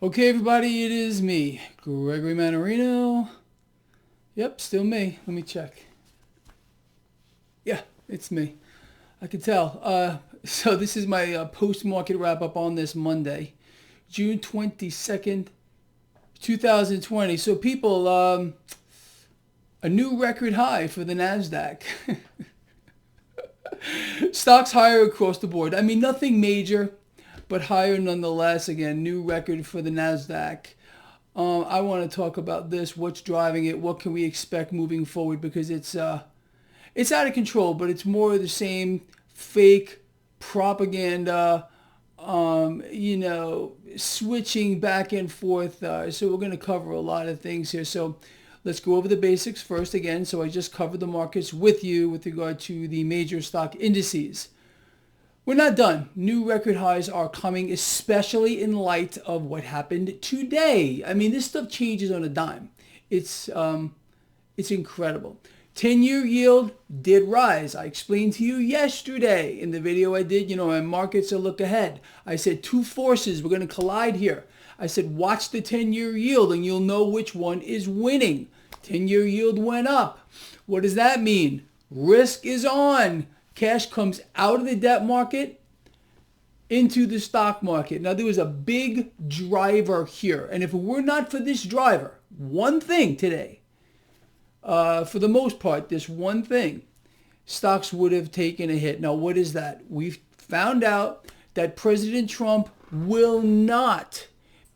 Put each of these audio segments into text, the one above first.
Okay, everybody, it is me, Gregory Mannarino. Yep, still me. Let me check. Yeah, it's me. I can tell. So this is my post-market wrap-up on this Monday, June 22nd, 2020. So people, a new record high for the NASDAQ. Stocks higher across the board. I mean, nothing major, but higher nonetheless. Again, new record for the NASDAQ. I want to talk about this, what's driving it, what can we expect moving forward, because it's out of control, but it's more of the same fake propaganda, switching back and forth. So we're going to cover a lot of things here. So let's go over the basics first again. So I just covered the markets with you with regard to the major stock indices. We're not done. New record highs are coming, especially in light of what happened today. I mean, this stuff changes on a dime. It's incredible. 10-year yield did rise. I explained to you yesterday in the video I did, and markets are look ahead. I said two forces were going to collide here. I said, watch the 10-year yield and you'll know which one is winning. 10-year yield went up. What does that mean? Risk is on. Cash comes out of the debt market into the stock market. Now, there was a big driver here. And if it were not for this driver, one thing today, for the most part, this one thing, stocks would have taken a hit. Now, what is that? We've found out that President Trump will not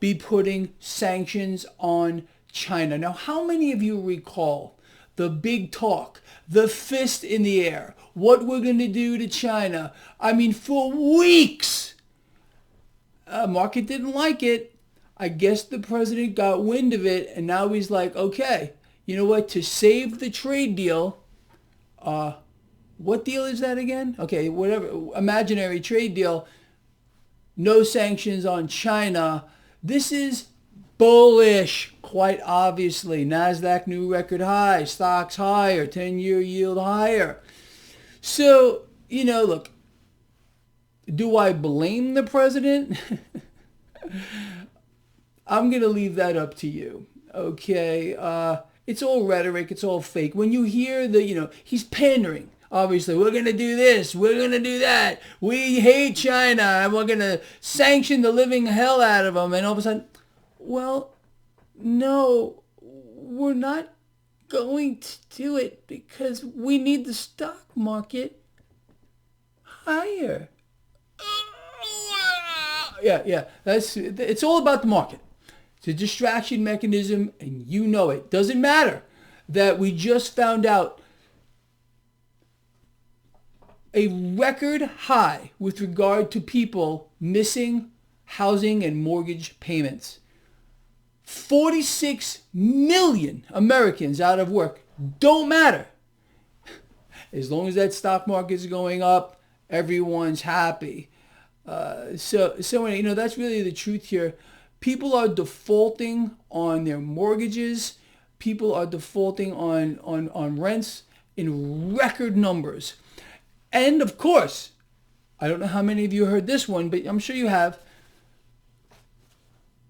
be putting sanctions on China. Now, how many of you recall the big talk, the fist in the air, what we're going to do to China? I mean, for weeks, market didn't like it. I guess the president got wind of it, and now he's like, okay, you know what, to save the trade deal, what deal is that again? Okay, whatever, imaginary trade deal, no sanctions on China. This is bullish, quite obviously. NASDAQ new record high, stocks higher, 10-year yield higher. So, look, do I blame the president? I'm going to leave that up to you, okay? It's all rhetoric. It's all fake. When you hear he's pandering. Obviously, we're going to do this. We're going to do that. We hate China, and we're going to sanction the living hell out of them. And all of a sudden, well, no, we're not going to do it because we need the stock market higher. Yeah. It's all about the market. It's a distraction mechanism, and you know it. Doesn't matter that we just found out a record high with regard to people missing housing and mortgage payments. 46 million Americans out of work. Don't matter. As long as that stock market is going up, everyone's happy. So anyway, that's really the truth here. People are defaulting on their mortgages. People are defaulting on rents in record numbers. And of course, I don't know how many of you heard this one, but I'm sure you have.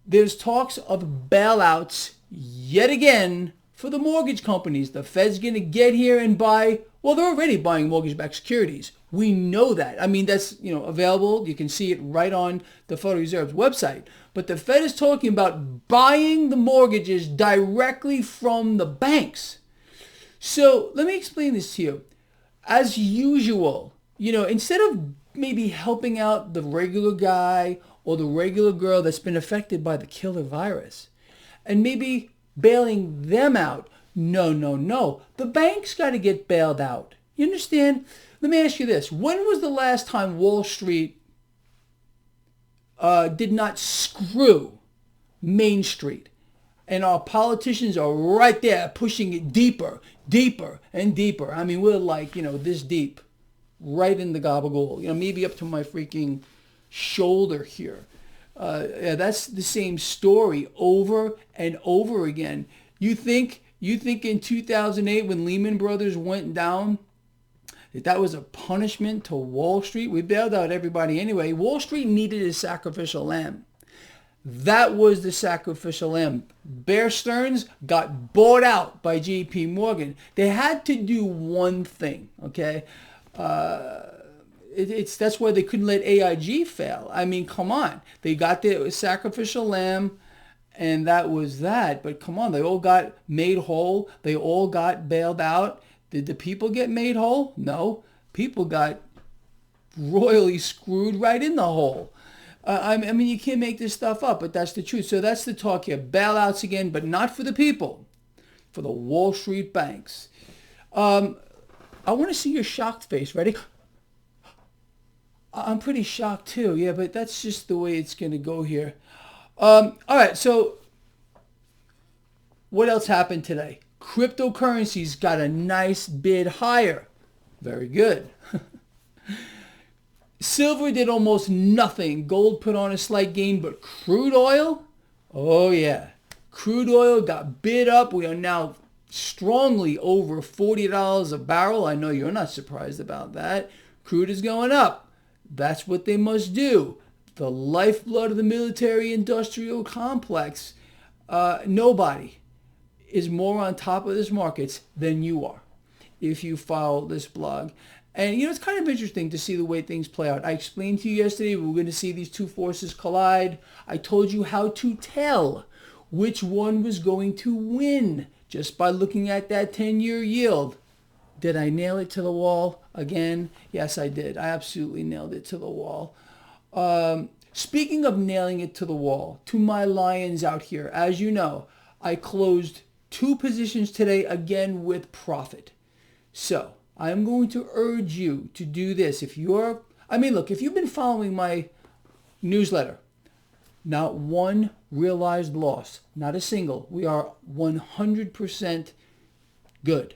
There's talks of bailouts yet again for the mortgage companies. The Fed's going to get here and buy, well, they're already buying mortgage-backed securities. We know that. I mean, that's, available. You can see it right on the Federal Reserve's website. But the Fed is talking about buying the mortgages directly from the banks. So let me explain this to you. As usual, instead of maybe helping out the regular guy or the regular girl that's been affected by the killer virus and maybe bailing them out, no. The bank's got to get bailed out. You understand? Let me ask you this. When was the last time Wall Street did not screw Main Street? And our politicians are right there pushing it deeper and deeper. I mean, we're like, this deep, right in the gabagool, maybe up to my freaking shoulder here. That's the same story over and over again. You think in 2008 when Lehman Brothers went down, that was a punishment to Wall Street? We bailed out everybody anyway. Wall Street needed a sacrificial lamb. That was the sacrificial lamb. Bear Stearns got bought out by J.P. Morgan. They had to do one thing, okay? That's why they couldn't let AIG fail. I mean, come on. They got the sacrificial lamb, and that was that. But come on, they all got made whole. They all got bailed out. Did the people get made whole? No. People got royally screwed right in the hole. I mean, you can't make this stuff up, but that's the truth. So that's the talk here. Bailouts again, but not for the people, for the Wall Street banks. I want to see your shocked face. Ready? I'm pretty shocked too. Yeah, but that's just the way it's going to go here. All right, so what else happened today? Cryptocurrencies got a nice bid higher. Very good. Silver did almost nothing. Gold put on a slight gain, but crude oil? Oh yeah. Crude oil got bid up. We are now strongly over $40 a barrel. I know you're not surprised about that. Crude is going up. That's what they must do. The lifeblood of the military-industrial complex. Nobody is more on top of this markets than you are if you follow this blog. And, it's kind of interesting to see the way things play out. I explained to you yesterday we were going to see these two forces collide. I told you how to tell which one was going to win just by looking at that 10-year yield. Did I nail it to the wall again? Yes, I did. I absolutely nailed it to the wall. Speaking of nailing it to the wall, to my lions out here, as you know, I closed 2 positions today, again with profit. So I'm going to urge you to do this. If you've been following my newsletter, not one realized loss, not a single. We are 100% good.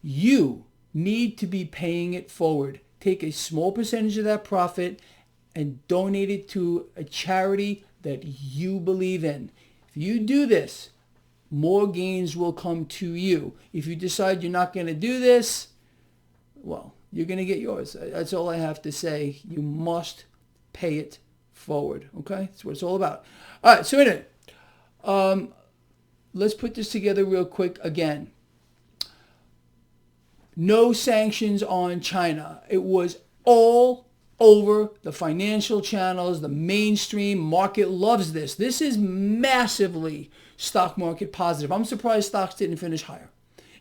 You need to be paying it forward. Take a small percentage of that profit and donate it to a charity that you believe in. If you do this, more gains will come to you. If you decide you're not going to do this, well, you're going to get yours. That's all I have to say. You must pay it forward. Okay? That's what it's all about. All right. So anyway, let's put this together real quick again. No sanctions on China. It was all over the financial channels. The mainstream market loves this. This is massively stock market positive. I'm surprised stocks didn't finish higher,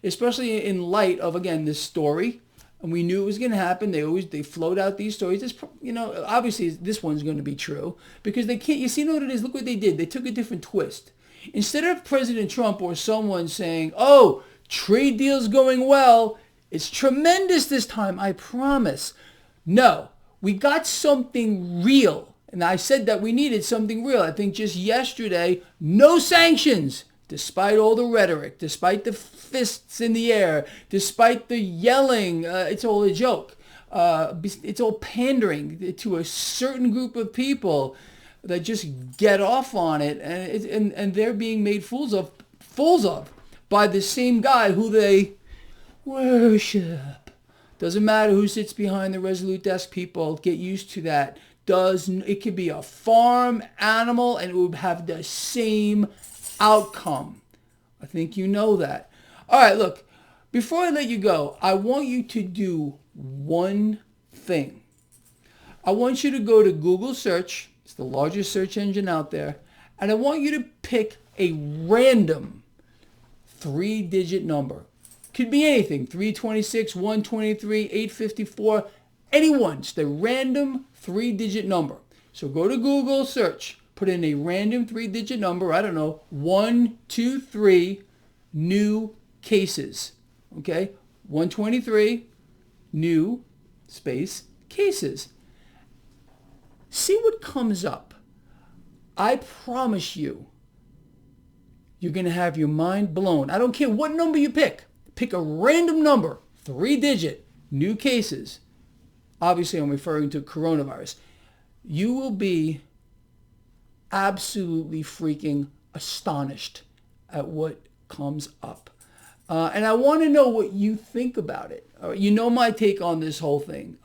especially in light of, again, this story. And we knew it was going to happen. They float out these stories. Obviously this one's going to be true because they can't. You see what it is? Look what they did. They took a different twist. Instead of President Trump or someone saying, "Oh, trade deal's going well. It's tremendous this time, I promise." No, we got something real. And I said that we needed something real. I think just yesterday, no sanctions, despite all the rhetoric, despite the fists in the air, despite the yelling. It's all a joke. It's all pandering to a certain group of people that just get off on it. And they're being made fools of by the same guy who they worship. Doesn't matter who sits behind the Resolute desk, people. Get used to that. It could be a farm animal and it would have the same outcome. I think you know that. All right, look, before I let you go, I want you to do one thing. I want you to go to Google search. It's the largest search engine out there. And I want you to pick a random 3-digit number. Could be anything, 326, 123, 854, anyone. Just a random 3-digit number. So go to Google search, put in a random 3-digit number, I don't know, 123 new cases. Okay? 123 new space cases. See what comes up. I promise you, you're going to have your mind blown. I don't care what number you pick. Pick a random number, 3-digit, new cases. Obviously, I'm referring to coronavirus. You will be absolutely freaking astonished at what comes up. And I want to know what you think about it. You know my take on this whole thing.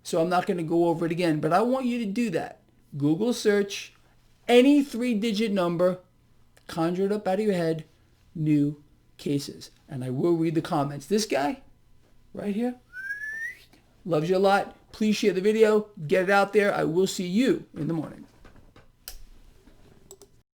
So I'm not going to go over it again. But I want you to do that. Google search Any three-digit number, conjure it up out of your head, new cases. And I will read the comments. This guy right here loves you a lot. Please share the video. Get it out there. I will see you in the morning.